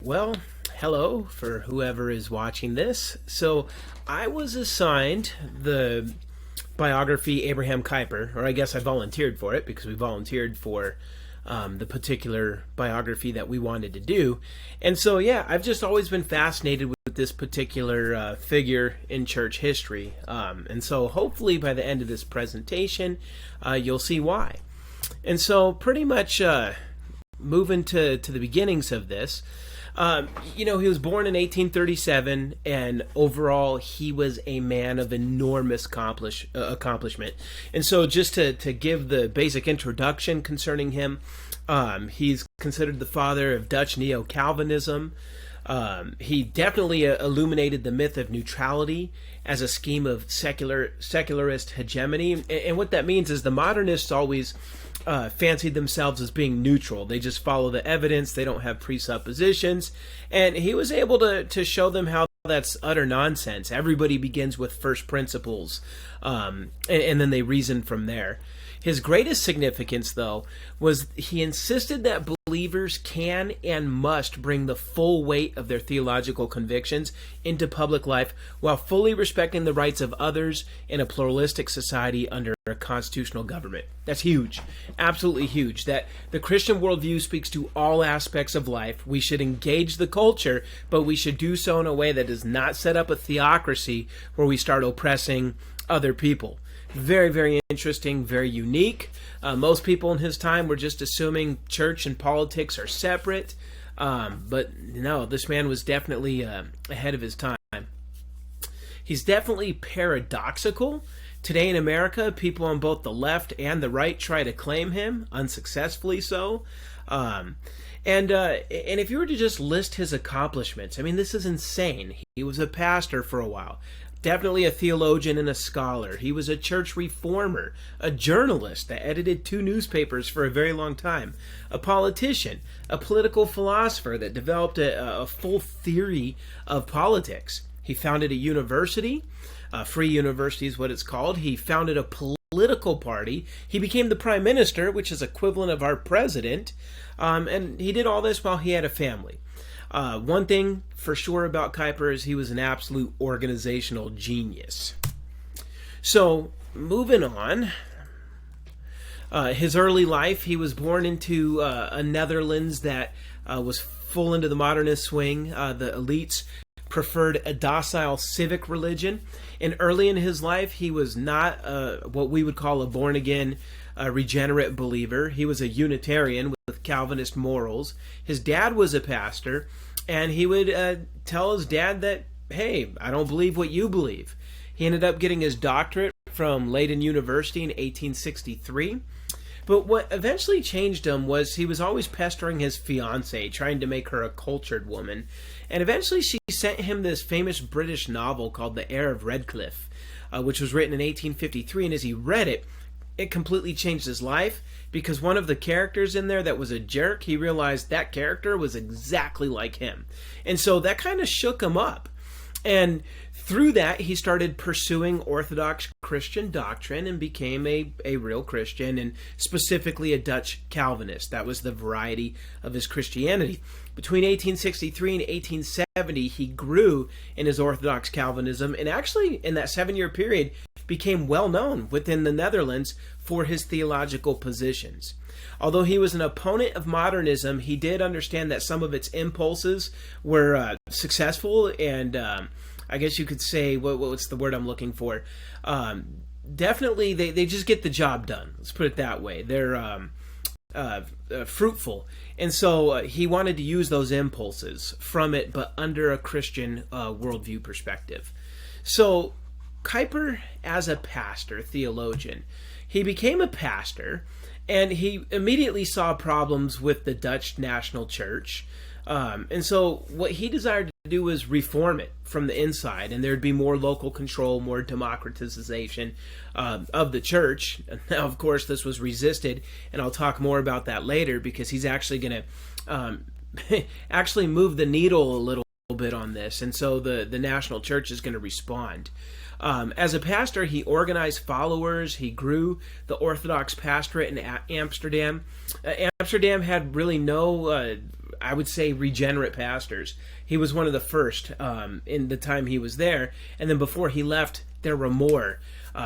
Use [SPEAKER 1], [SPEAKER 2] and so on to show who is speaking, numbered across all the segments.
[SPEAKER 1] Well, hello for whoever is watching this. So, I was assigned the biography Abraham Kuyper, or I guess I volunteered for it because we volunteered for the particular biography that we wanted to do. And so, yeah, I've just always been fascinated with this particular figure in church history. And so, hopefully, by the end of this presentation, you'll see why. And so, pretty much moving to the beginnings of this. He was born in 1837, and overall, he was a man of enormous accomplishment. And so, just to give the basic introduction concerning him, he's considered the father of Dutch neo-Calvinism. He definitely illuminated the myth of neutrality as a scheme of secularist hegemony. And what that means is the modernists always fancied themselves as being neutral. They just follow the evidence. They don't have presuppositions. And he was able to show them how that's utter nonsense. Everybody begins with first principles, and then they reason from there. His greatest significance, though, was he insisted that believers can and must bring the full weight of their theological convictions into public life while fully respecting the rights of others in a pluralistic society under a constitutional government. That's huge. Absolutely huge. That the Christian worldview speaks to all aspects of life. We should engage the culture, but we should do so in a way that does not set up a theocracy where we start oppressing other people. Very, very interesting, very unique. Most people in his time were just assuming church and politics are separate. But no, this man was definitely ahead of his time. He's definitely paradoxical. Today in America, people on both the left and the right try to claim him, unsuccessfully so. And if you were to just list his accomplishments, I mean, this is insane. He was a pastor for a while. Definitely a theologian and a scholar. He was a church reformer, a journalist that edited 2 newspapers for a very long time, a politician, a political philosopher that developed a full theory of politics. He founded a university, Free University is what it's called. He founded a political party. He became the prime minister, which is equivalent of our president, and he did all this while he had a family. One thing for sure about Kuyper is he was an absolute organizational genius. So, moving on, his early life, he was born into a Netherlands that was full into the modernist swing. The elites preferred a docile civic religion. And early in his life, he was not what we would call a born-again regenerate believer. He was a Unitarian with Calvinist morals. His dad was a pastor, and he would tell his dad that, hey, I don't believe what you believe. He ended up getting his doctorate from Leiden University in 1863. But what eventually changed him was he was always pestering his fiancée, trying to make her a cultured woman. And eventually she sent him this famous British novel called The Heir of Redcliffe, which was written in 1853. And as he read it, it completely changed his life because one of the characters in there that was a jerk, he realized that character was exactly like him. And so that kind of shook him up. And through that, he started pursuing Orthodox Christian doctrine and became a real Christian, and specifically a Dutch Calvinist. That was the variety of his Christianity. Between 1863 and 1870, he grew in his Orthodox Calvinism, and actually, in that 7-year period, became well known within the Netherlands for his theological positions. Although he was an opponent of modernism, he did understand that some of its impulses were successful, and I guess you could say, what's the word I'm looking for? Definitely, they just get the job done. Let's put it that way. They're fruitful. And so he wanted to use those impulses from it, but under a Christian worldview perspective. So Kuyper, as a pastor, theologian, he became a pastor, and he immediately saw problems with the Dutch National Church. And so what he desired to do was reform it from the inside, and there'd be more local control, more democratization of the church. Now, of course, this was resisted, and I'll talk more about that later because he's actually going to actually move the needle a little bit on this, and so the national church is going to respond. As a pastor, he organized followers. He grew the Orthodox pastorate in Amsterdam. Amsterdam had really no I would say, regenerate pastors. He was one of the first in the time he was there, and then before he left, there were more.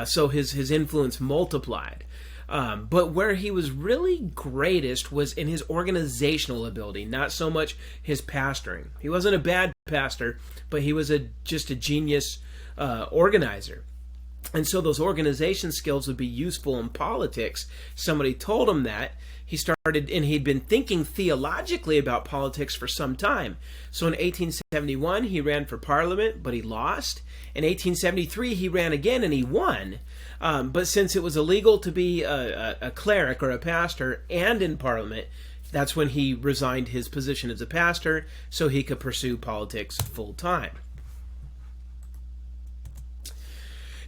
[SPEAKER 1] So his influence multiplied. But where he was really greatest was in his organizational ability, not so much his pastoring. He wasn't a bad pastor, but he was just a genius organizer. And so those organization skills would be useful in politics. Somebody told him that. He started, and he'd been thinking theologically about politics for some time. So in 1871, he ran for parliament, but he lost. In 1873, he ran again, and he won. But since it was illegal to be a cleric or a pastor and in parliament, that's when he resigned his position as a pastor so he could pursue politics full time.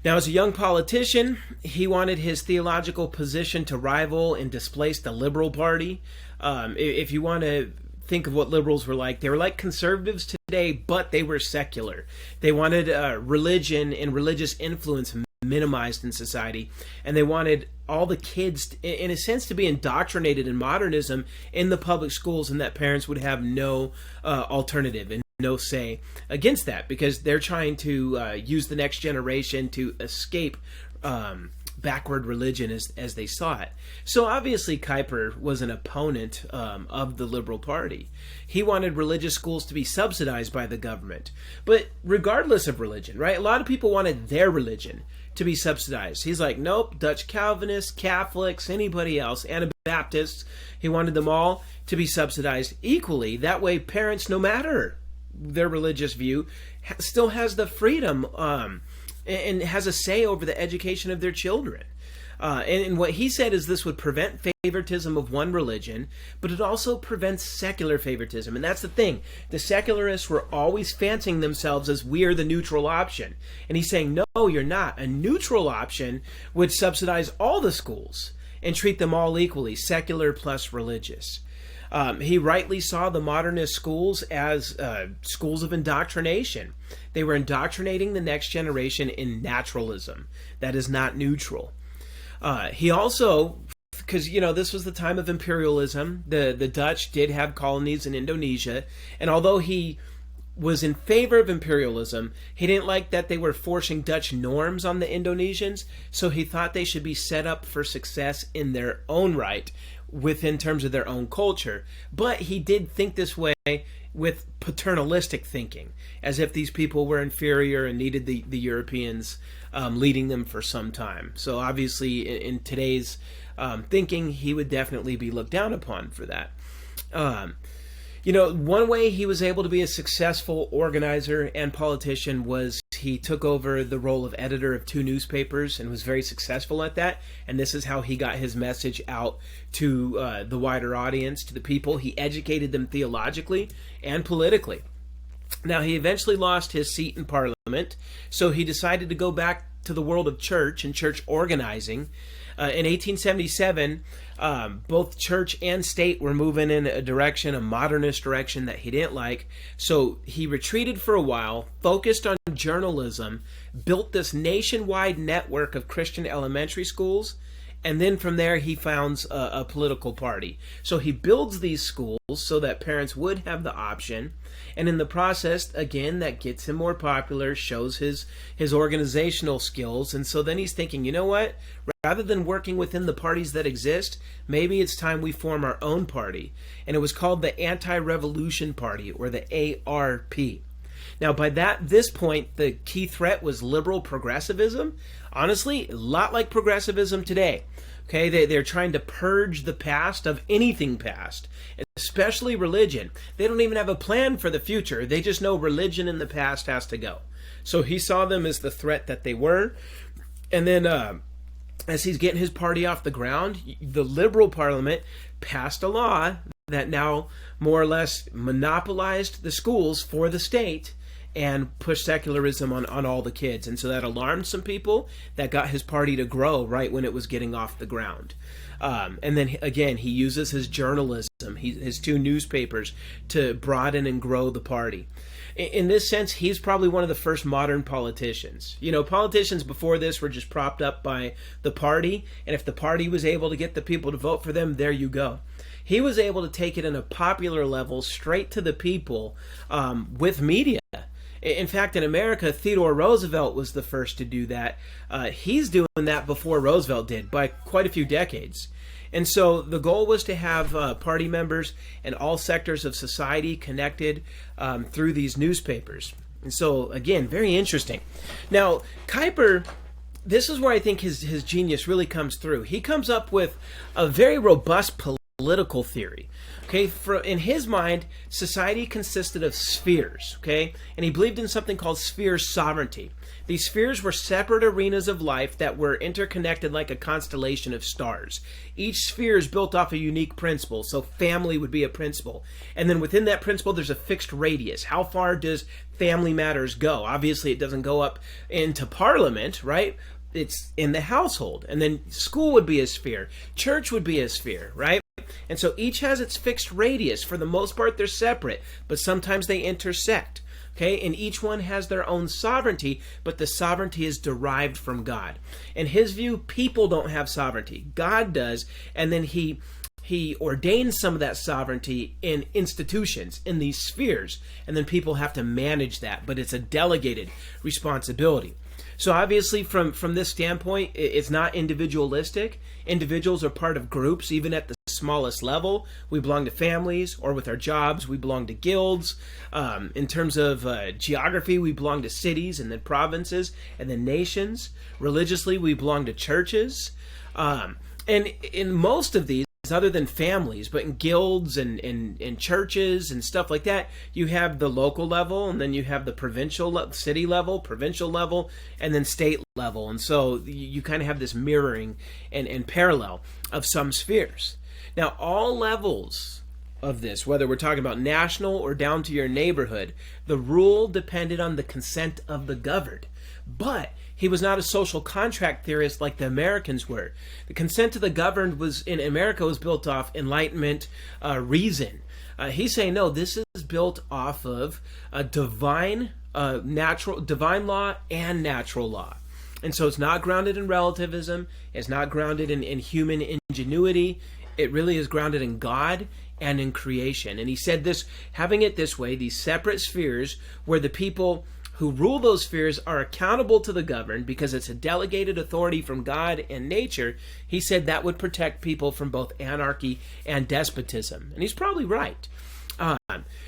[SPEAKER 1] Now, as a young politician, he wanted his theological position to rival and displace the Liberal Party. If you want to think of what liberals were like conservatives today, but they were secular. They wanted religion and religious influence minimized in society, and they wanted all the kids, in a sense, to be indoctrinated in modernism in the public schools, and that parents would have no alternative and no say against that, because they're trying to use the next generation to escape backward religion as they saw it. So obviously Kuyper was an opponent of the Liberal Party. He wanted religious schools to be subsidized by the government. But regardless of religion, right? A lot of people wanted their religion to be subsidized. He's like, nope, Dutch Calvinists, Catholics, anybody else, Anabaptists, he wanted them all to be subsidized equally. That way parents, no matter their religious view, still has the freedom and has a say over the education of their children. And what he said is this would prevent favoritism of one religion, but it also prevents secular favoritism. And that's the thing. The secularists were always fancying themselves as we are the neutral option. And he's saying, no, you're not. A neutral option would subsidize all the schools and treat them all equally, secular plus religious. He rightly saw the modernist schools as schools of indoctrination. They were indoctrinating the next generation in naturalism. That is not neutral. He also, because, this was the time of imperialism, the Dutch did have colonies in Indonesia, and although he was in favor of imperialism, he didn't like that they were forcing Dutch norms on the Indonesians, so he thought they should be set up for success in their own right, within terms of their own culture. But he did think this way with paternalistic thinking, as if these people were inferior and needed the Europeans leading them for some time. So obviously in today's thinking, he would definitely be looked down upon for that. One way he was able to be a successful organizer and politician was he took over the role of editor of 2 newspapers and was very successful at that. And this is how he got his message out to the wider audience, to the people. He educated them theologically and politically. Now, he eventually lost his seat in Parliament, so he decided to go back to the world of church and church organizing. In 1877, both church and state were moving in a modernist direction that he didn't like. So he retreated for a while, focused on journalism, built this nationwide network of Christian elementary schools, and then from there he founds a political party. So he builds these schools so that parents would have the option, and in the process, again, that gets him more popular, shows his organizational skills, and so then he's thinking, you know what? Rather than working within the parties that exist, maybe it's time we form our own party. And it was called the Anti-Revolution Party, or the ARP. Now, by this point, the key threat was liberal progressivism. Honestly, a lot like progressivism today. Okay, they're trying to purge the past of anything past, especially religion. They don't even have a plan for the future. They just know religion in the past has to go. So he saw them as the threat that they were. And then as he's getting his party off the ground, the Liberal Parliament passed a law that now more or less monopolized the schools for the state and pushed secularism on all the kids. And so that alarmed some people. That got his party to grow right when it was getting off the ground. And then, again, he uses his journalism, his 2 newspapers, to broaden and grow the party. In this sense, he's probably one of the first modern politicians. Politicians before this were just propped up by the party, and if the party was able to get the people to vote for them, there you go. he was able to take it in a popular level straight to the people with media. In fact, in America, Theodore Roosevelt was the first to do that. He's doing that before Roosevelt did by quite a few decades. And so the goal was to have party members and all sectors of society connected through these newspapers. And so, again, very interesting. Now, Kuyper, this is where I think his genius really comes through. He comes up with a very robust political theory. Okay, in his mind, society consisted of spheres, okay? And he believed in something called sphere sovereignty. These spheres were separate arenas of life that were interconnected like a constellation of stars. Each sphere is built off a unique principle, so family would be a principle. And then within that principle, there's a fixed radius. How far does family matters go? Obviously, it doesn't go up into parliament, right? It's in the household. And then school would be a sphere. Church would be a sphere, right? And so each has its fixed radius. For the most part, they're separate, but sometimes they intersect. Okay, and each one has their own sovereignty, but the sovereignty is derived from God. In his view, people don't have sovereignty. God does, and then he ordains some of that sovereignty in institutions, in these spheres, and then people have to manage that, but it's a delegated responsibility. So obviously from this standpoint, it's not individualistic. Individuals are part of groups, even at the smallest level. We belong to families, or with our jobs, we belong to guilds. In terms of geography, we belong to cities and then provinces and then nations. Religiously, we belong to churches. And in most of these, other than families, but in guilds and in churches and stuff like that, you have the local level, and then you have the provincial city level, provincial level, and then state level. And so you kind of have this mirroring and parallel of some spheres. Now, all levels of this, whether we're talking about national or down to your neighborhood, the rule depended on the consent of the governed. But he was not a social contract theorist like the Americans were. The consent of the governed in America was built off Enlightenment reason. He's saying, no, this is built off of divine law and natural law. And so it's not grounded in relativism. It's not grounded in human ingenuity. It really is grounded in God and in creation. And he said this, having it this way, these separate spheres where the people who rule those spheres are accountable to the governed because it's a delegated authority from God and nature, he said that would protect people from both anarchy and despotism. And he's probably right.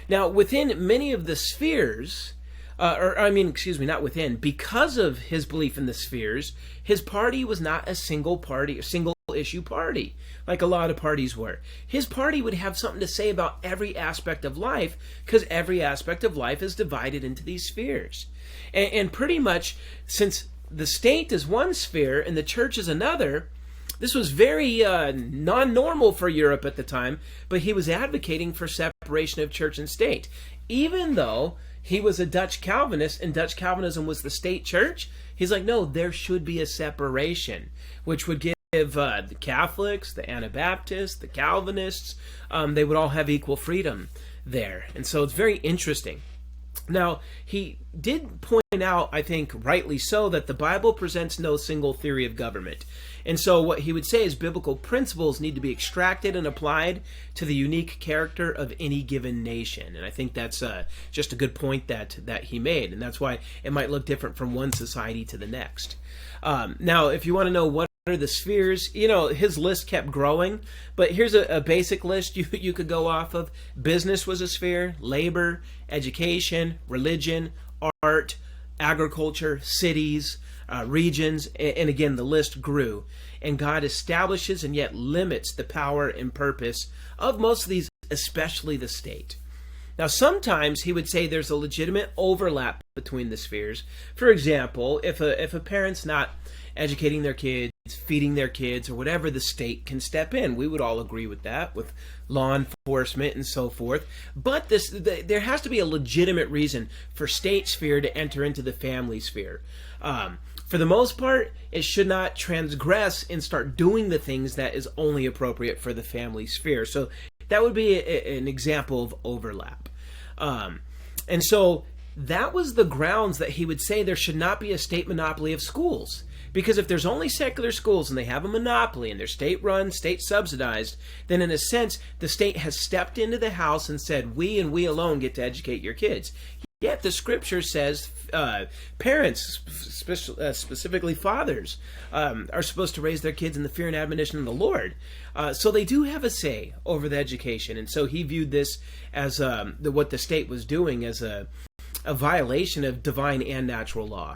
[SPEAKER 1] Now, within many of the spheres, not within, because of his belief in the spheres, his party was not a single issue party, like a lot of parties were. His party would have something to say about every aspect of life, because every aspect of life is divided into these spheres. And pretty much, since the state is one sphere and the church is another, this was very non-normal for Europe at the time, but he was advocating for separation of church and state. Even though he was a Dutch Calvinist and Dutch Calvinism was the state church, he's like, no, there should be a separation, which would give the Catholics, the Anabaptists, the Calvinists, they would all have equal freedom there. And so it's very interesting. Now, he did point out, I think rightly so, that the Bible presents no single theory of government. And so what he would say is biblical principles need to be extracted and applied to the unique character of any given nation. And I think that's just a good point that he made. And that's why it might look different from one society to the next. Now, if you want to know what are the spheres, his list kept growing, but here's a basic list you could go off of. Business was a sphere, labor, education, religion, art, agriculture, cities, regions, and again, the list grew. And God establishes and yet limits the power and purpose of most of these, especially the state. Now, sometimes he would say there's a legitimate overlap between the spheres. For example, if a parent's not educating their kids, feeding their kids, or whatever, the state can step in. We would all agree with that, with law enforcement and so forth. But there has to be a legitimate reason for state sphere to enter into the family sphere. For the most part, it should not transgress and start doing the things that is only appropriate for the family sphere. So that would be an example of overlap. And so that was the grounds that he would say there should not be a state monopoly of schools. Because if there's only secular schools and they have a monopoly and they're state-run, state-subsidized, then in a sense, the state has stepped into the house and said, we and we alone get to educate your kids. Yet the scripture says parents, specifically fathers, are supposed to raise their kids in the fear and admonition of the Lord. So they do have a say over the education. And so he viewed this as what the state was doing as a violation of divine and natural law.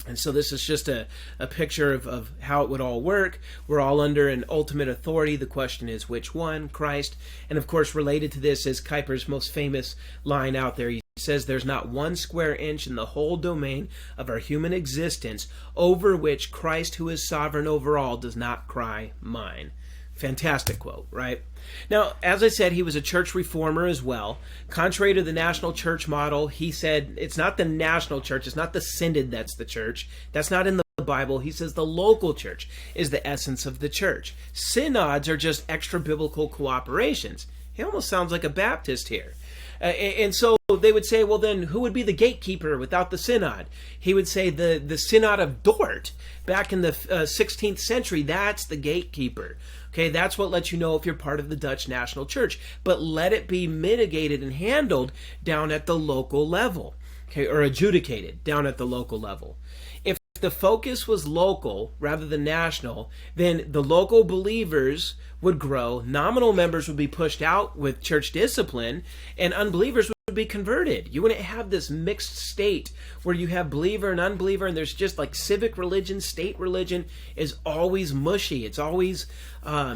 [SPEAKER 1] And so this is just a picture of how it would all work. We're all under an ultimate authority. The question is, which one? Christ. And of course, related to this is Kuyper's most famous line out there. He says, there's not 1 square inch in the whole domain of our human existence over which Christ, who is sovereign over all, does not cry, mine. Fantastic quote, right? Now, as I said, he was a church reformer as well. Contrary to the national church model, he said it's not the national church, it's not the synod that's the church. That's not in the Bible. He says the local church is the essence of the church. Synods are just extra-biblical cooperations. He almost sounds like a Baptist here. And so they would say, well, then who would be the gatekeeper without the synod? He would say the Synod of Dort back in the 16th century, that's the gatekeeper. Okay, that's what lets you know if you're part of the Dutch National Church. But let it be mitigated and handled down at the local level, okay, or adjudicated down at the local level. If the focus was local rather than national, then the local believers would grow, nominal members would be pushed out with church discipline, and unbelievers would be converted. You wouldn't have this mixed state where you have believer and unbeliever, and there's just like civic religion, state religion is always mushy. It's always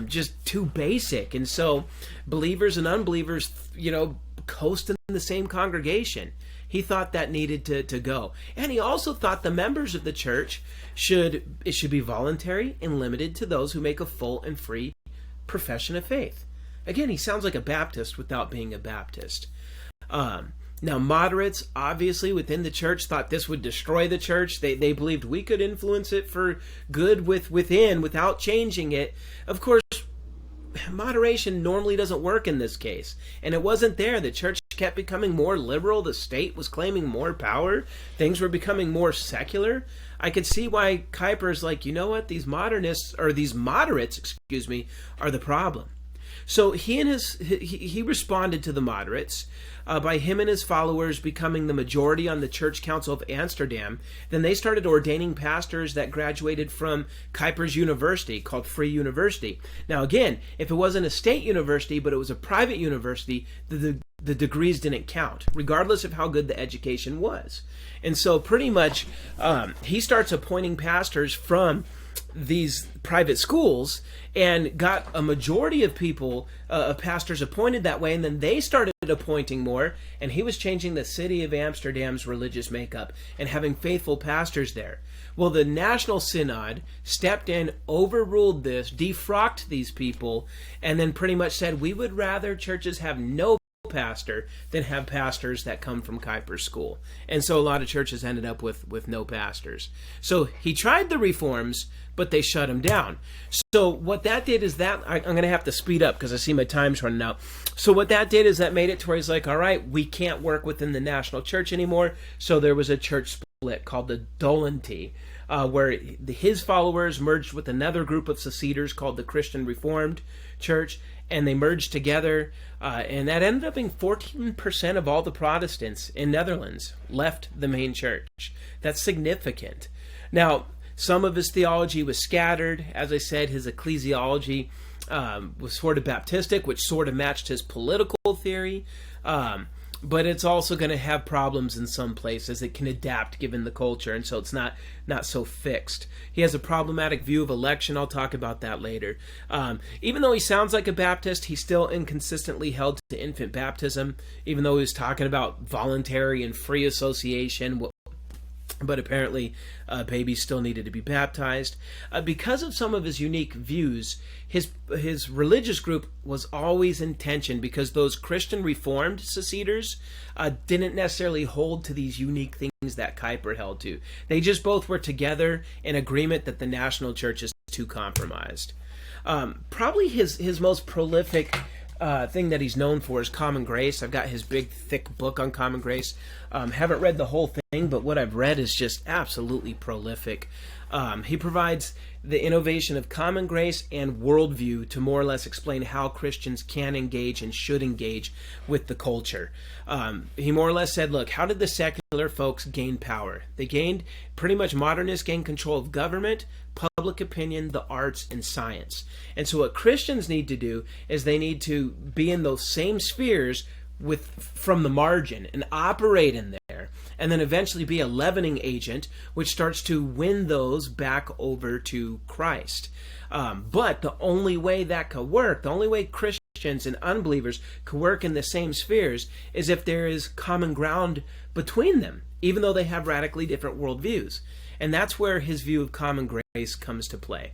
[SPEAKER 1] just too basic. And so believers and unbelievers, coast in the same congregation. He thought that needed to go. And he also thought the members of the church should be voluntary and limited to those who make a full and free profession of faith. Again, he sounds like a Baptist without being a Baptist. Now, moderates, obviously, within the church thought this would destroy the church. They believed we could influence it for good within without changing it. Of course, moderation normally doesn't work in this case. And it wasn't there. The church kept becoming more liberal. The state was claiming more power. Things were becoming more secular. I could see why Kuyper's like, you know what, these moderates, are the problem. So he responded to the moderates by him and his followers becoming the majority on the Church Council of Amsterdam. Then they started ordaining pastors that graduated from Kuyper's university called Free University. Now again, if it wasn't a state university but it was a private university, the degrees didn't count, regardless of how good the education was. And so pretty much he starts appointing pastors from these private schools and got a majority of people, pastors appointed that way, and then they started appointing more, and he was changing the city of Amsterdam's religious makeup and having faithful pastors there. Well, the National Synod stepped in, overruled this, defrocked these people, and then pretty much said, we would rather churches have no pastor than have pastors that come from Kuyper's school. And so a lot of churches ended up with no pastors. So he tried the reforms, but they shut him down. So what that did is that, I'm going to have to speed up because I see my time's running out. So what that did is that made it to where he's like, all right, we can't work within the national church anymore. So there was a church split called the Dolentie, where his followers merged with another group of seceders called the Christian Reformed Church, and they merged together, and that ended up being 14% of all the Protestants in Netherlands left the main church. That's significant. Now, some of his theology was scattered. As I said, his ecclesiology was sort of Baptistic, which sort of matched his political theory. But it's also going to have problems in some places. It can adapt given the culture, and so it's not so fixed. He has a problematic view of election. I'll talk about that later. Even though he sounds like a Baptist, he still inconsistently held to infant baptism, even though he was talking about voluntary and free association. But apparently babies still needed to be baptized. Because of some of his unique views, his religious group was always in tension because those Christian Reformed seceders didn't necessarily hold to these unique things that Kuyper held to. They just both were together in agreement that the national church is too compromised. Probably his most prolific thing that he's known for is Common Grace. I've got his big, thick book on Common Grace. Haven't read the whole thing, but what I've read is just absolutely prolific. He provides the innovation of common grace and worldview to more or less explain how Christians can engage and should engage with the culture. He more or less said, look, how did the secular folks gain power? They gained, pretty much modernists gained control of government, public opinion, the arts, and science. And so what Christians need to do is they need to be in those same spheres from the margin and operate in there, and then eventually be a leavening agent which starts to win those back over to Christ. But the only way that could work, the only way Christians and unbelievers could work in the same spheres, is if there is common ground between them, even though they have radically different worldviews. And that's where his view of common grace comes to play.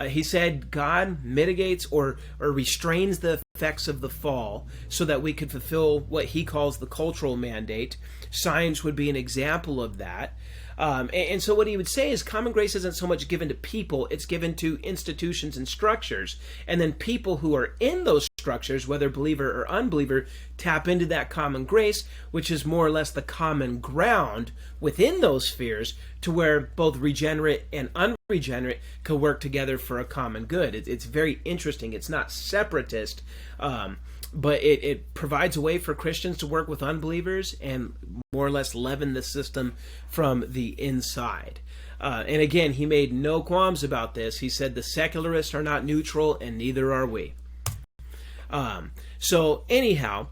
[SPEAKER 1] He said God mitigates or restrains the effects of the fall so that we could fulfill what he calls the cultural mandate. Science would be an example of that. And so what he would say is common grace isn't so much given to people, it's given to institutions and structures. And then people who are in those structures, whether believer or unbeliever, tap into that common grace, which is more or less the common ground within those spheres, to where both regenerate and unregenerate could work together for a common good. It's very interesting. It's not separatist, but it provides a way for Christians to work with unbelievers and more or less leaven the system from the inside. And again, he made no qualms about this. He said the secularists are not neutral, and neither are we. So anyhow,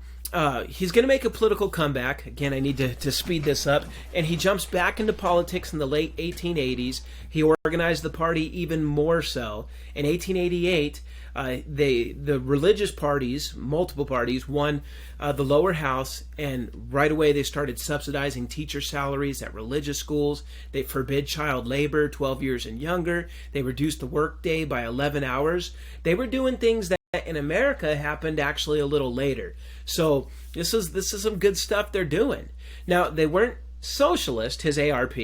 [SPEAKER 1] he's going to make a political comeback. Again, I need to speed this up. And he jumps back into politics in the late 1880s. He organized the party even more so. In 1888, the religious parties, multiple parties, won the lower house, and right away they started subsidizing teacher salaries at religious schools. They forbid child labor, 12 years and younger. They reduced the workday by 11 hours. They were doing things that in America happened actually a little later. So this is some good stuff they're doing. Now, they weren't socialist, his ARP,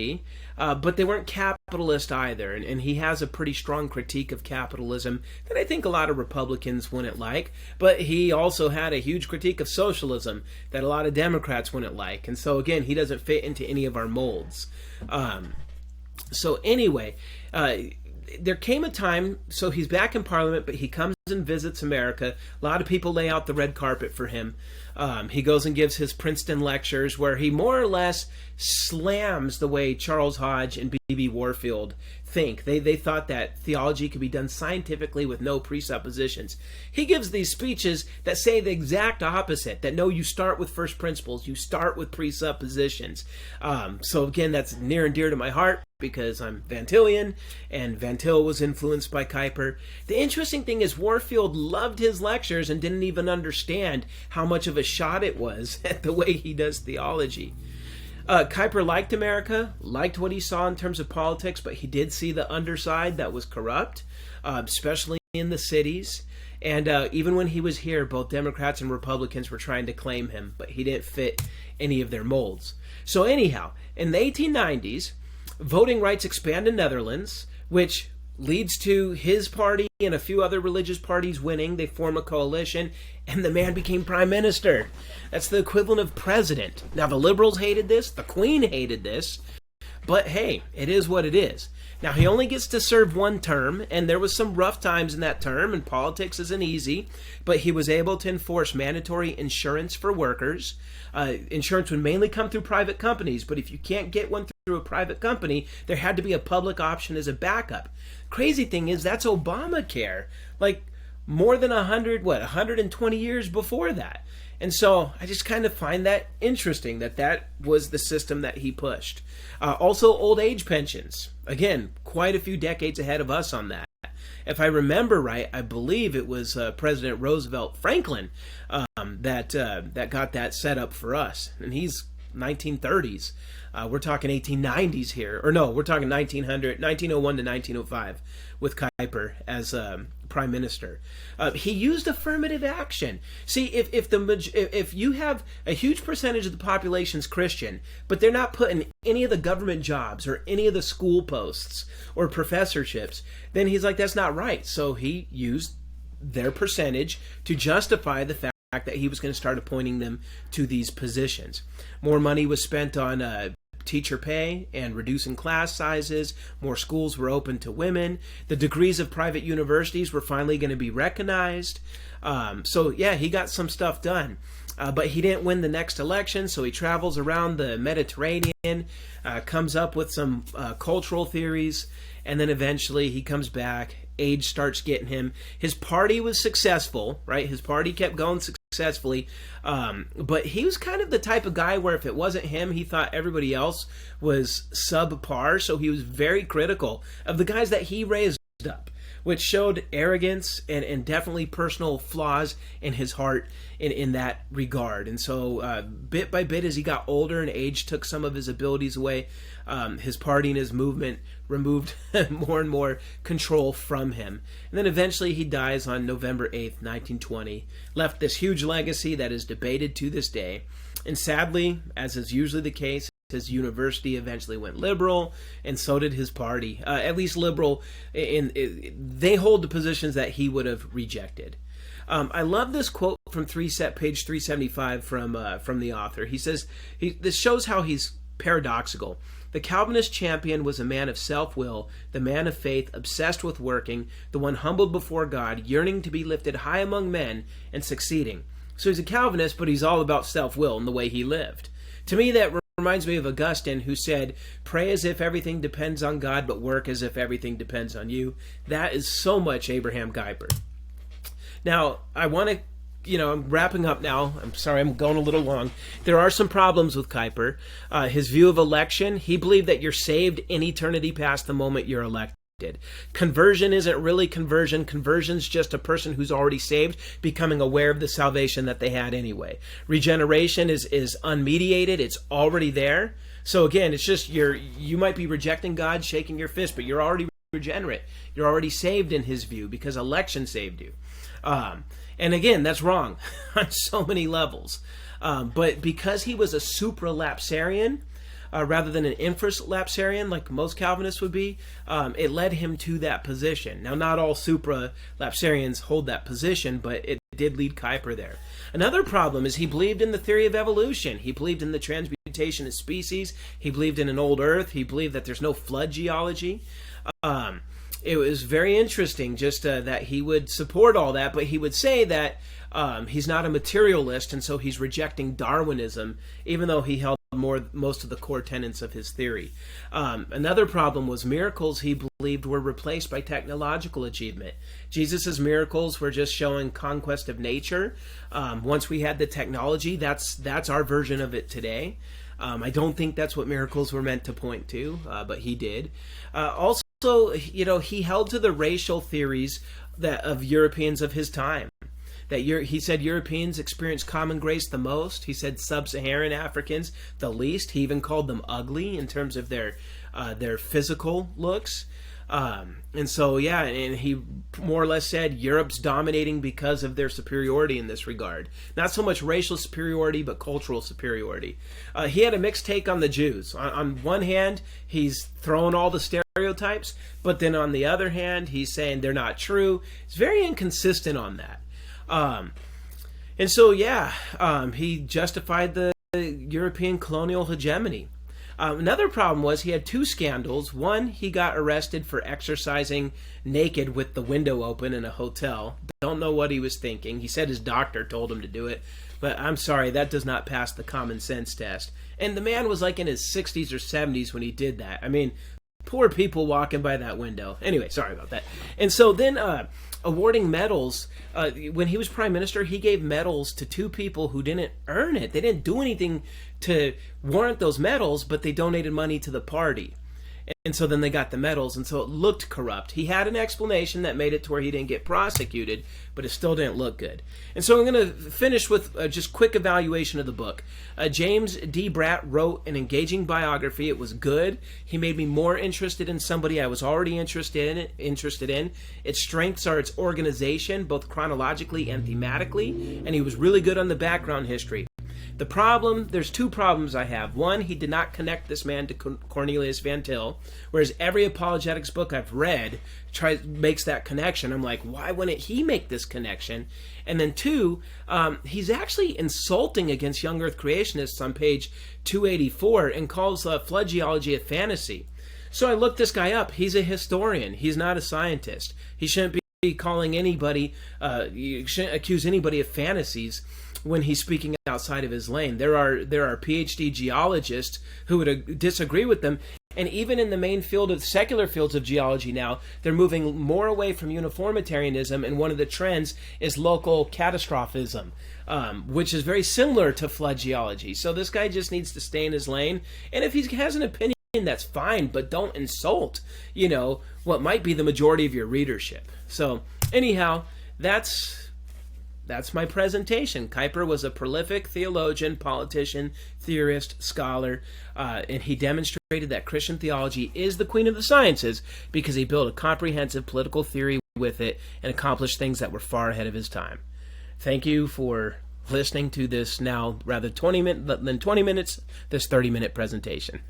[SPEAKER 1] but they weren't capitalist either. And he has a pretty strong critique of capitalism that I think a lot of Republicans wouldn't like. But he also had a huge critique of socialism that a lot of Democrats wouldn't like. And so again, he doesn't fit into any of our molds. So anyway, there came a time, so he's back in Parliament, but he comes and visits America. A lot of people lay out the red carpet for him. He goes and gives his Princeton lectures where he more or less slams the way Charles Hodge and B.B. Warfield think. They thought that theology could be done scientifically with no presuppositions. He gives these speeches that say the exact opposite, that no, you start with first principles, you start with presuppositions. So again, that's near and dear to my heart because I'm Van Tillian, and Van Til was influenced by Kuyper. The interesting thing is Warfield loved his lectures and didn't even understand how much of a shot it was at the way he does theology. Kuyper liked America, liked what he saw in terms of politics, but he did see the underside that was corrupt, especially in the cities. And even when he was here, both Democrats and Republicans were trying to claim him, but he didn't fit any of their molds. So anyhow, in the 1890s, voting rights expand in Netherlands, which leads to his party and a few other religious parties winning. They form a coalition, and the man became prime minister. That's the equivalent of president. Now, the liberals hated this, the Queen hated this, but hey, it is what it is. Now, he only gets to serve one term, and there was some rough times in that term, and politics isn't easy, but he was able to enforce mandatory insurance for workers. Insurance would mainly come through private companies, but if you can't get one through a private company, there had to be a public option as a backup. Crazy thing is, that's Obamacare, like more than 120 years before that. And so I just kind of find that interesting that was the system that he pushed. Also, old age pensions. Again, quite a few decades ahead of us on that. If I remember right, I believe it was President Roosevelt Franklin that got that set up for us. And he's 1930s. We're talking 1890s here. Or no, we're talking 1901 to 1905 with Kuyper as prime minister. He used affirmative action. See, if you have a huge percentage of the population's Christian, but they're not put in any of the government jobs or any of the school posts or professorships, then he's like, that's not right. So he used their percentage to justify the fact that he was going to start appointing them to these positions. More money was spent on teacher pay and reducing class sizes. More schools were open to women. The degrees of private universities were finally going to be recognized. So yeah, he got some stuff done. But he didn't win the next election, so he travels around the Mediterranean, comes up with some cultural theories, and then eventually he comes back. Age starts getting him. His party was successful, right? His party kept going successfully, but he was kind of the type of guy where if it wasn't him, he thought everybody else was subpar, so he was very critical of the guys that he raised up, which showed arrogance and definitely personal flaws in his heart in that regard. And so bit by bit, as he got older and age took some of his abilities away, his party and his movement removed more and more control from him. And then eventually he dies on November 8th, 1920, left this huge legacy that is debated to this day. And sadly, as is usually the case, his university eventually went liberal, and so did his party. At least liberal, they hold the positions that he would have rejected. I love this quote from page 375 from the author. He says, this shows how he's paradoxical. The Calvinist champion was a man of self-will, the man of faith, obsessed with working, the one humbled before God, yearning to be lifted high among men and succeeding. So he's a Calvinist, but he's all about self-will and the way he lived. To me, that reminds me of Augustine, who said, pray as if everything depends on God, but work as if everything depends on you. That is so much Abraham Kuyper. Now, I want to, I'm wrapping up now. I'm sorry, I'm going a little long. There are some problems with Kuyper. His view of election, he believed that you're saved in eternity past the moment you're elected. Conversion isn't really conversion. Conversion's just a person who's already saved becoming aware of the salvation that they had anyway. Regeneration is unmediated. It's already there. So again, it's just you might be rejecting God, shaking your fist, but you're already regenerate. You're already saved in his view because election saved you. And again, that's wrong on so many levels. But because he was a supralapsarian, rather than an infralapsarian like most Calvinists would be, it led him to that position. Now, not all supralapsarians hold that position, but it did lead Kuyper there. Another problem is he believed in the theory of evolution. He believed in the transmutation of species. He believed in an old earth. He believed that there's no flood geology. It was very interesting just that he would support all that, but he would say that he's not a materialist, and so he's rejecting Darwinism, even though he held most of the core tenets of his theory. Another problem was miracles he believed were replaced by technological achievement. Jesus' miracles were just showing conquest of nature. Once we had the technology, that's our version of it today. I don't think that's what miracles were meant to point to, but he did. Also, he held to the racial theories of Europeans of his time. He said Europeans experienced common grace the most. He said sub-Saharan Africans the least. He even called them ugly in terms of their physical looks. And he more or less said Europe's dominating because of their superiority in this regard. Not so much racial superiority, but cultural superiority. He had a mixed take on the Jews. On one hand, he's throwing all the stereotypes, but then on the other hand, he's saying they're not true. He's very inconsistent on that. He justified the European colonial hegemony. Another problem was he had two scandals. One, he got arrested for exercising naked with the window open in a hotel. Don't know what he was thinking. He said his doctor told him to do it, but I'm sorry, that does not pass the common sense test. And the man was like in his 60s or 70s when he did that. I mean, poor people walking by that window. Anyway, sorry about that. And so then awarding medals, when he was prime minister, he gave medals to two people who didn't earn it. They didn't do anything to warrant those medals, but they donated money to the party. And so then they got the medals, and so it looked corrupt. He had an explanation that made it to where he didn't get prosecuted, but it still didn't look good. And so I'm going to finish with just quick evaluation of the book. James D. Bratt wrote an engaging biography. It was good. He made me more interested in somebody I was already interested in. Its strengths are its organization, both chronologically and thematically, and he was really good on the background history. The problem, there's two problems I have. One, he did not connect this man to Cornelius Van Til, whereas every apologetics book I've read makes that connection. I'm like, why wouldn't he make this connection? And then two, he's actually insulting against young earth creationists on page 284 and calls flood geology a fantasy. So I looked this guy up. He's a historian. He's not a scientist. He shouldn't be calling anybody, you shouldn't accuse anybody of fantasies when he's speaking outside of his lane. There are PhD geologists who would disagree with them, and even in the main field of secular fields of geology now, they're moving more away from uniformitarianism, and one of the trends is local catastrophism, which is very similar to flood geology. So this guy just needs to stay in his lane, and if he has an opinion, that's fine, but don't insult, what might be the majority of your readership. So anyhow, that's my presentation. Kuyper was a prolific theologian, politician, theorist, scholar, and he demonstrated that Christian theology is the queen of the sciences because he built a comprehensive political theory with it and accomplished things that were far ahead of his time. Thank you for listening to this now rather 20 minutes, this 30-minute presentation.